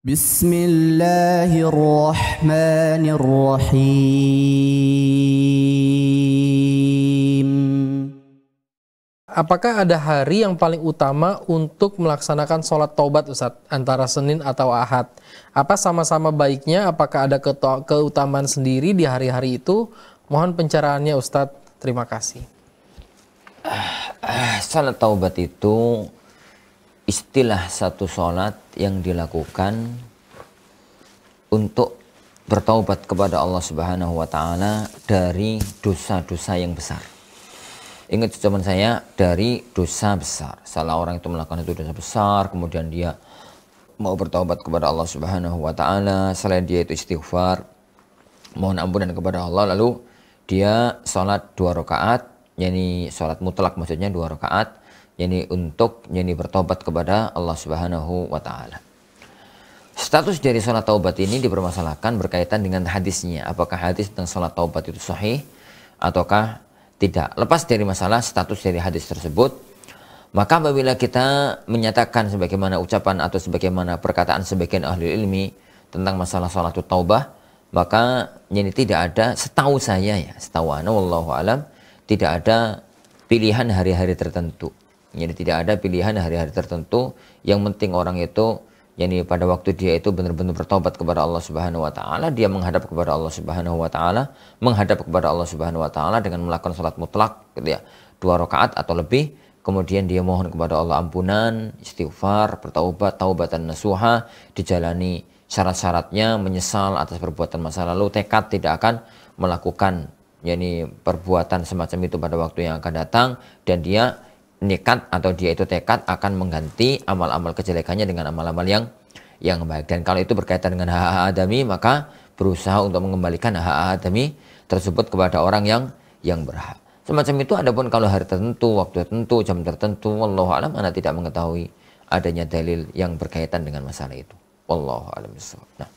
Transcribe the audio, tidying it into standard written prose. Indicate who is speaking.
Speaker 1: Bismillahirrahmanirrahim.
Speaker 2: Apakah ada hari yang paling utama untuk melaksanakan sholat taubat, Ustaz, antara Senin atau Ahad? Apa sama-sama baiknya? Apakah ada keutamaan sendiri di hari-hari itu? Mohon pencerahannya, Ustaz. Terima kasih.
Speaker 3: Sholat taubat itu istilah satu sholat yang dilakukan untuk bertaubat kepada Allah Subhanahu wa Ta'ala dari dosa-dosa yang besar. Ingat zaman saya, dari dosa besar. Salah orang itu melakukan itu dosa besar, kemudian dia mau bertaubat kepada Allah Subhanahu wa Ta'ala, selain dia itu istighfar, mohon ampunan kepada Allah, lalu dia sholat 2 rakaat, yakni sholat mutlak, maksudnya 2 rakaat, yakni untuk bertaubat kepada Allah Subhanahu wa Ta'ala. Status dari sholat taubat ini dipermasalahkan berkaitan dengan hadisnya. Apakah hadis tentang sholat taubat itu sahih ataukah tidak. Lepas dari masalah status dari hadis tersebut, maka apabila kita menyatakan sebagaimana ucapan atau sebagaimana perkataan sebagian ahli ilmi tentang masalah sholat taubah, maka ini tidak ada, setahu saya ya, setahu ana wallahu alam, tidak ada pilihan hari-hari tertentu. Jadi tidak ada pilihan hari-hari tertentu. Yang penting orang itu, yani pada waktu dia itu benar-benar bertobat kepada Allah Subhanahu wa Ta'ala, dia menghadap kepada Allah Subhanahu wa Ta'ala, menghadap kepada Allah Subhanahu wa Ta'ala dengan melakukan salat mutlak, gitu ya, 2 rakaat atau lebih, kemudian dia mohon kepada Allah ampunan, istighfar, bertaubat, taubatan nasuha, dijalani syarat-syaratnya, menyesal atas perbuatan masa lalu, tekad tidak akan melakukan yani perbuatan semacam itu pada waktu yang akan datang, dan dia nekat atau dia itu tekad akan mengganti amal-amal kejelekannya dengan amal-amal yang baik. Dan kalau itu berkaitan dengan hak adami, maka berusaha untuk mengembalikan hak adami tersebut kepada orang yang berhak. Semacam itu. Adapun kalau hari tertentu, waktu tertentu, jam tertentu, wallahu alam, ana tidak mengetahui adanya dalil yang berkaitan dengan masalah itu. Wallahu alam. Nah.